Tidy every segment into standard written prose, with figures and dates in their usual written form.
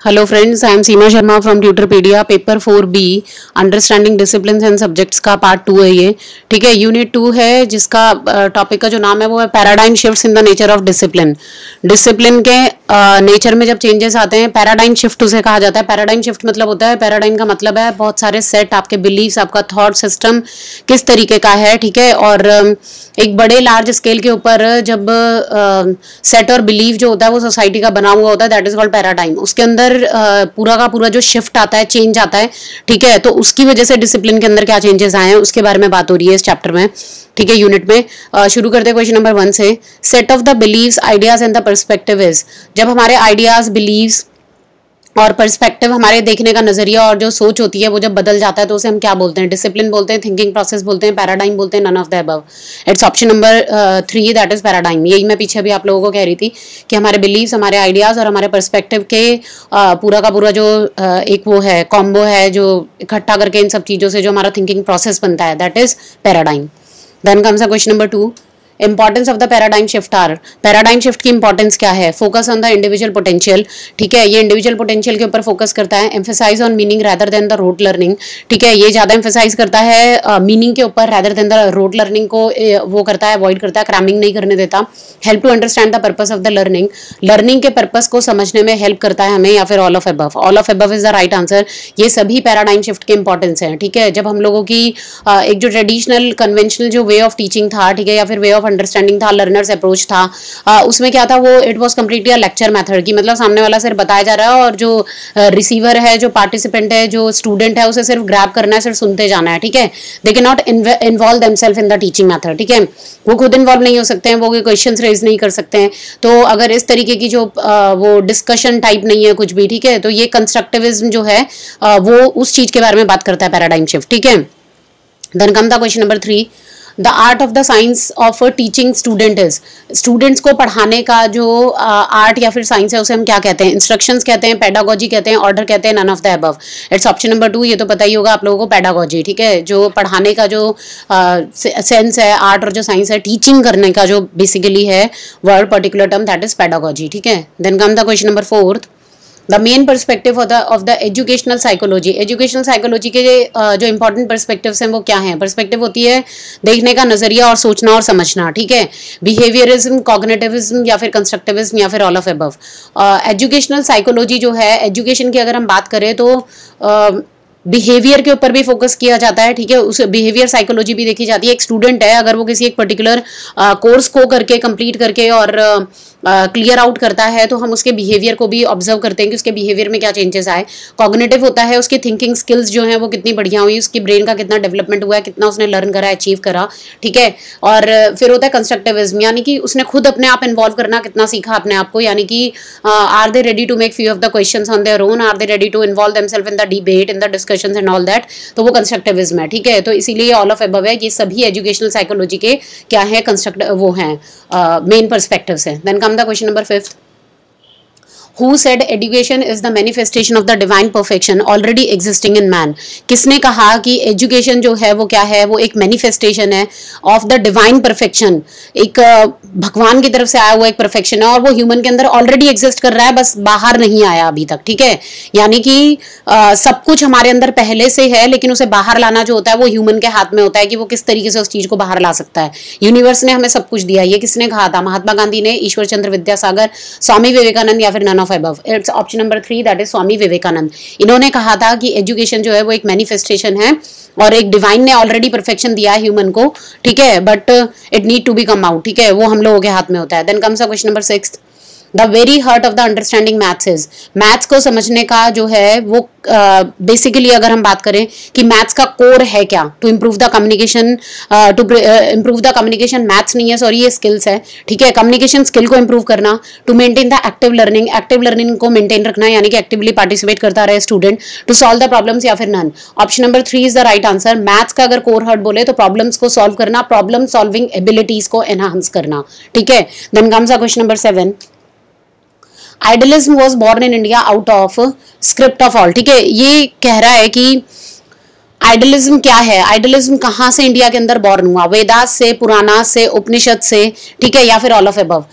Hello friends, I am Seema Sharma from Tutorpedia. Paper 4B understanding disciplines and subjects का part 2 है ये। ठीक है, यूनिट 2 है जिसका टॉपिक का जो नाम है वो है paradigm shifts in the nature of discipline. Discipline के नेचर में जब चेंजेस आते हैं, पैराडाइम शिफ्ट उसे कहा जाता है। पैराडाइम शिफ्ट मतलब होता है, पैराडाइम का मतलब है बहुत सारे सेट, आपके बिलीव्स, आपका थॉट सिस्टम किस तरीके का है। ठीक है, और एक बड़े लार्ज स्केल के ऊपर जब सेट और बिलीव जो होता है वो सोसाइटी का बना हुआ होता है, दैट इज कॉल्ड पैराडाइम। उसके अंदर पूरा का पूरा जो शिफ्ट आता है, चेंज आता है। ठीक है, तो उसकी वजह से डिसिप्लिन के अंदर क्या चेंजेस आए हैं उसके बारे में बात हो रही है इस चैप्टर में। ठीक है, यूनिट में शुरू करते हैं क्वेश्चन नंबर 1 से। Set of the beliefs, ideas and the perspective is. जब हमारे आइडियाज, बिलीव्स और पर्सपेक्टिव, हमारे देखने का नजरिया और जो सोच होती है वो जब बदल जाता है तो उसे हम क्या बोलते हैं? डिसिप्लिन बोलते हैं, थिंकिंग प्रोसेस बोलते हैं, पैराडाइम बोलते हैं, none of the above. It's option number 3, that is paradigm. यही मैं पीछे भी आप लोगों को कह रही थी कि हमारे बिलीव्स, हमारे आइडियाज और हमारे पर्सपेक्टिव के पूरा का पूरा जो एक वो है, कॉम्बो है, जो इकट्ठा करके इन सब चीजों से जो हमारा थिंकिंग प्रोसेस बनता है, that is paradigm. Then comes question number 2। Importance of the paradigm shift are. Paradigm shift की इंपॉर्टेंस क्या है? Focus on the individual potential. ठीक है, ये इंडिविजुअल पोटेंशियल के ऊपर फोकस करता है। Emphasise on meaning rather than the rote learning. ठीक है, ये ज्यादा एम्फेसाइज करता है मीनिंग के ऊपर rather than the rote learning को वो करता है, अवॉइड करता है, क्रैमिंग नहीं करने देता। Help to understand the purpose of the learning. Learning के पर्पस को समझने में हेल्प करता है हमें, या फिर all of above. All of above is the right answer. ये सभी पैराडाइम शिफ्ट के इंपॉर्टेंस है। ठीक है, जब हम लोगों की एक जो ट्रेडिशनल कन्वेंशनल जो वे ऑफ टीचिंग था, ठीक है, या फिर वे ऑफ अंडरस्टैंडिंग था, लर्नर्स अप्रोच था, उसमें क्या था, वो it was completely a lecture method की, मतलब सामने वाला सिर्फ बताया जा रहा है और जो रिसीवर है, जो पार्टिसिपेंट है, जो स्टूडेंट है, उसे सिर्फ ग्रैब करना है, सिर्फ सुनते जाना है। ठीक है, they can not involve themselves in the teaching method. ठीक है, वो खुद इन्वॉल्व नहीं हो सकते हैं, वो कोई क्वेश्चंस रेज नहीं कर सकते हैं। तो अगर इस तरीके की जो वो डिस्कशन टाइप नहीं है कुछ भी, ठीक है, तो ये कंस्ट्रक्टिविज्म जो है वो उस चीज के बारे में बात करता है, पैराडाइम शिफ्ट। ठीक है, then come the question number 3। The art of the science of teaching student is. Students को पढ़ाने का जो आर्ट या फिर साइंस है उसे हम क्या कहते हैं? इंस्ट्रक्शंस कहते हैं, पेडागोजी कहते हैं, ऑर्डर कहते हैं, none of the above. It's option number 2। ये तो पता ही होगा आप लोगों को, पेडागोजी। ठीक है, जो पढ़ाने का जो सेंस है, आर्ट और जो साइंस है, टीचिंग करने का जो बेसिकली है word, particular term, that is pedagogy. ठीक है, then come the question number 4। The main perspective of the educational psychology. Educational psychology के जो इंपॉर्टेंट परस्पेक्टिव्स हैं वो क्या हैं? परस्पेक्टिव होती है देखने का नजरिया और सोचना और समझना। ठीक है, बिहेवियरिज्म, कॉग्निटिविज्म या फिर कंस्ट्रक्टिविज्म या फिर all of above. Educational psychology जो है, एजुकेशन की अगर हम बात करें तो बिहेवियर के ऊपर भी फोकस किया जाता है। ठीक है, उस बिहेवियर साइकोलॉजी भी देखी जाती है। एक स्टूडेंट है, अगर वो किसी एक पर्टिकुलर कोर्स को करके, कंप्लीट करके और क्लियर आउट करता है तो हम उसके बिहेवियर को भी ऑब्जर्व करते हैं कि उसके बिहेवियर में क्या चेंजेस आए। कॉग्निटिव होता है, उसकी थिंकिंग स्किल्स जो हैं वो कितनी बढ़िया हुई, उसकी ब्रेन का कितना डेवलपमेंट हुआ है, कितना उसने लर्न करा, अचीव करा। ठीक है, और फिर होता है कंस्ट्रक्टिविज्म, यानी कि उसने खुद अपने आप इन्वॉल्व करना, कितना सीखा अपने आप को, यानी कि are they ready to make few of the questions on their own, are they ready to involve themselves in the debate, in the discussions and all that. तो वो कंस्ट्रक्टिविज्म है। ठीक है, तो इसीलिए ऑल ऑफ अबव है। ये सभी एजुकेशनल साइकोलॉजी के क्या है? वो हैं मेन पर्सपेक्टिव्स हैं। Then come the question number 5। Who said education is the manifestation of the divine perfection already existing in man? किसने कहा कि एजुकेशन जो है वो क्या है? वो एक मैनिफेस्टेशन है ऑफ द डिवाइन परफेक्शन, एक भगवान की तरफ से आया हुआ एक परफेक्शन है और वो ह्यूमन के अंदर ऑलरेडी एग्जिस्ट कर रहा है, बस बाहर नहीं आया अभी तक। ठीक है, यानी कि सब कुछ हमारे अंदर पहले से है, लेकिन उसे बाहर लाना जो होता है वो ह्यूमन के हाथ में होता है कि वो किस तरीके से उस चीज को बाहर ला सकता है। यूनिवर्स ने हमें सब कुछ दिया। ये किसने कहा था? महात्मा गांधी ने, ईश्वर चंद्र विद्यासागर, स्वामी विवेकानंद या फिर none of above. It's option number 3, that is Swami Vivekananda. इन्होंने कहा था कि एजुकेशन जो है वो एक मैनिफेस्टेशन है और एक डिवाइन ने ऑलरेडी परफेक्शन दिया है ह्यूमन को। ठीक है, but it need to be come out. ठीक है, वो हम लोगों के हाथ में होता है। Then comes question number 6। The very heart of the understanding maths is. Maths को समझने का जो है वो बेसिकली अगर हम बात करें कि मैथ्स का कोर है क्या? To improve the communication, to improve the communication, maths नहीं है सॉरी, ये स्किल्स है। ठीक है, कम्युनिकेशन स्किल को इम्प्रूव करना, to maintain the active learning, active learning को मेंटेन रखना, यानी कि एक्टिवली पार्टिसिपेट करता रहे student, to solve the problems या फिर none. Option number 3 is the right answer. Maths का अगर कोर हार्ट बोले तो प्रॉब्लम्स को सॉल्व करना, प्रॉब्लम सॉल्विंग एबिलिटीज को एनहांस करना। ठीक है, then comes question number 7। Idealism was born in India out of script of all. ठीक है, ये कह रहा है कि आइडियलिज्म क्या है? आइडियलिज्म कहाँ से इंडिया के अंदर बॉर्न हुआ? वेदास से, पुराना से, उपनिषद से, ठीक है, या फिर ऑल ऑफ अबव।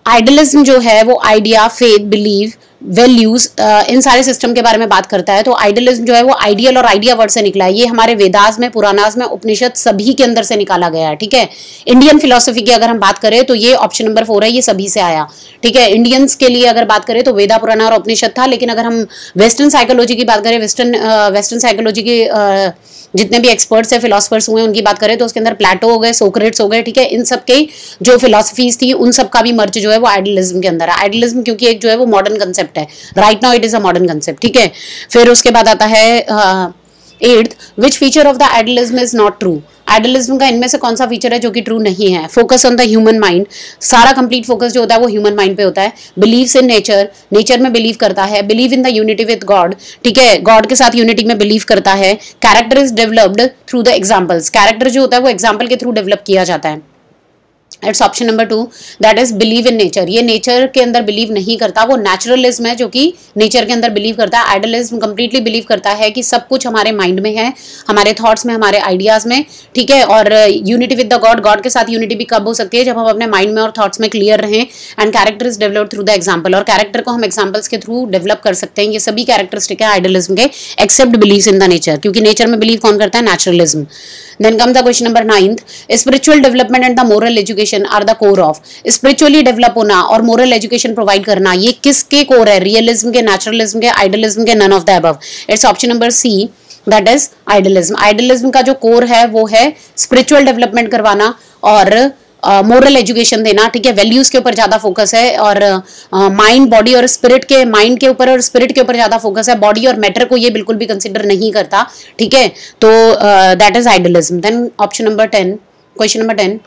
आइडियलिज्म जो है वो आइडिया, फेथ, बिलीव, वैल्यूज, इन सारे सिस्टम के बारे में बात करता है। तो आइडियलिज्म जो है वो आइडियल और आइडिया वर्ड से निकला है। ये हमारे वेदास में, पुराणास में, उपनिषद सभी के अंदर से निकाला गया है। ठीक है, इंडियन फिलोसफी की अगर हम बात करें तो ये ऑप्शन नंबर 4 है, ये सभी से आया। ठीक है, इंडियंस के लिए अगर बात करें तो वेदा, पुराण और उपनिषद था। लेकिन अगर हम वेस्टर्न साइकोलॉजी की बात करें, वेस्टर्न साइकोलॉजी की जितने भी एक्सपर्ट्स है, फिलोसफर्स हुए, उनकी बात करें तो उसके अंदर प्लेटो हो गए, सोक्रेट्स हो गए। ठीक है, इन सब के जो फिलोसफीज थी उन सब का भी मर्ज जो है वो आइडियलिज्म के अंदर है। आइडियलिज्म क्योंकि एक जो है वो मॉडर्न कंसेप्ट है, right now it is a modern concept. ठीक है, फिर उसके बाद आता है 8th, which feature of the idealism is not true. Idealism का इनमें से कौन सा फीचर है जो कि ट्रू नहीं है? Focus on the human mind, सारा कंप्लीट फोकस जो होता है वो ह्यूमन माइंड पे होता है। बिलीव्स इन नेचर, नेचर में बिलीव करता है। Believe in the unity with God, ठीक है, गॉड के साथ यूनिटी में बिलीव करता है। Character is developed through the examples, character जो होता है वो एग्जाम्पल के थ्रू डेवलप किया जाता है। It's option number 2, that is believe in nature. ये नेचर के अंदर बिलीव नहीं करता, वो नेचुरलिज्म है जो कि नेचर के अंदर बिलीव करता है। आइडियलिज्म कंप्लीटली बिलीव करता है कि सब कुछ हमारे माइंड में है, हमारे थॉट्स में, हमारे आइडियाज में। ठीक है, और unity with the God, God के साथ यूनिटी भी कब हो सकती है? जब हम अपने माइंड में और थॉट्स में क्लियर रहें। And character is developed through the example, और कैरेक्टर को हम एग्जाम्पल्स के थ्रू डेवलप कर सकते हैं। ये सभी कैरेक्टरिस्टिक है आइडियलिज्म के, except believe in the nature, क्योंकि नेचर में बिलीव कौन करता है? Naturalism. Then comes the question number 9th, spiritual development and the moral education are the core of। spiritually develop होना और moral education provide करना, ये किसके core है? रियलिज्म के, नेचुरलिज्म के, आइडियलिज्म के, none of the above। It's option number C, that is idealism. Idealism का जो कोर है वो है स्पिरिचुअल डेवलपमेंट करवाना और मोरल एजुकेशन देना। ठीक है, वैल्यूज के ऊपर ज्यादा फोकस है, और माइंड, बॉडी और स्पिरिट के, माइंड के ऊपर और स्पिरिट के ऊपर ज्यादा फोकस है। बॉडी और मैटर को ये बिल्कुल भी कंसिडर नहीं करता। ठीक है, तो that is idealism. Then option number 10, question number 10,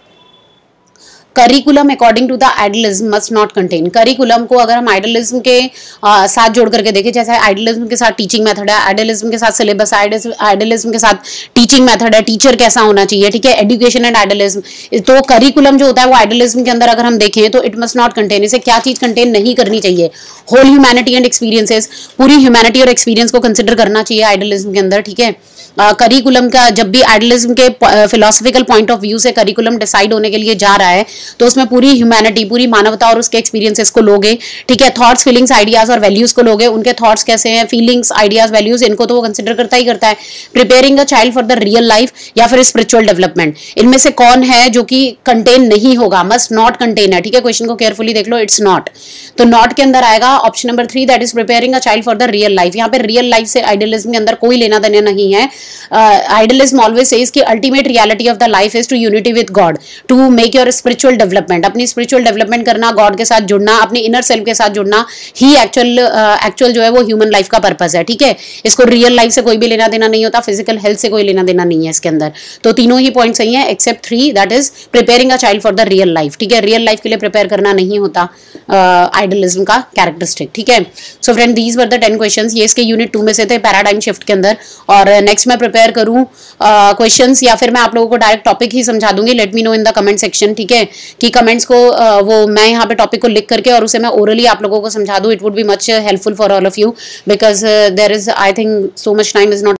curriculum according to the idealism must not contain. Curriculum को अगर हम आइडियलिज्म के साथ जोड़ करके देखें, जैसे आइडियलिज्म के साथ टीचिंग मेथड है, आइडियलिज्म के साथ सिलेबस, आइडियलिज्म के साथ टीचिंग मेथड है, टीचर कैसा होना चाहिए। ठीक है, एजुकेशन एंड आइडियलिज्म, तो करिकुलम जो होता है वो आइडियलिज्म के अंदर अगर हम देखें तो इट मस्ट नॉट कंटेन, इसे क्या चीज कंटेन नहीं करनी चाहिए? होल ह्यूमैनिटी एंड एक्सपीरियंसेस, पूरी ह्यूमैनिटी और एक्सपीरियंस को कंसिडर करना चाहिए आइडियलिज्म के अंदर। ठीक है, करिकुलम का जब भी आइडियलिज्म के फिलोसफिकल पॉइंट ऑफ व्यू से करिकुलम डिसाइड होने के लिए जा रहा है तो उसमें पूरी ह्यूमैनिटी, पूरी मानवता और उसके एक्सपीरियंसेस को लोगे। ठीक है, थॉट्स, फीलिंग्स, आइडियाज और वैल्यूज को लोगे। उनके थॉट्स कैसे हैं, फीलिंग्स, आइडियाज, वैल्यूज, इनको तो वो कंसिडर करता ही करता है। Preparing a child for the real life या फिर स्पिरिचुअल डेवलपमेंट, इनमें से कौन है जो कि कंटेन नहीं होगा? मस्ट नॉट कंटेन है। ठीक है, क्वेश्चन को केयरफुली देख लो, इट्स नॉट। तो नॉट के अंदर आएगा option number 3, that is preparing a child for the real life. यहाँ पे रियल लाइफ से आइडियलिज्म के अंदर कोई लेना देना नहीं है। आइडियलिज्म ऑलवेज सेज कि ultimate reality of the life is to unity with God, to make your spiritual development, अपनी स्पिरिचुअल डेवलपमेंट करना, गॉड के साथ जुड़ना, अपने इनर सेल्फ के साथ जुड़ना ही एक्चुअल जो है वो ह्यूमन लाइफ का पर्पस है। ठीक है, इसको रियल लाइफ से कोई भी लेना देना नहीं होता, फिजिकल हेल्थ से कोई लेना देना नहीं है इसके अंदर। तो तीनों ही पॉइंट सही है except 3, that is preparing a child for the real life. ठीक है, रियल लाइफ के लिए प्रिपेयर करना नहीं होता आइडियलिज्म का कैरेक्टरिस्टिक। ठीक है, so friend these were the 10 questions, ये इसके यूनिट 2 में से थे, पैराडाइम शिफ्ट के अंदर। और नेक्स्ट मैं प्रिपेयर करूं क्वेश्चंस या फिर मैं आप लोगों को डायरेक्ट टॉपिक ही समझा दूंगी। Let me know in the comment section. ठीक है, कि कमेंट्स को वो मैं यहाँ पे टॉपिक को लिख करके और उसे मैं ओरली आप लोगों को समझा दूं। It would be much helpful for all of you because there is I think so much time is not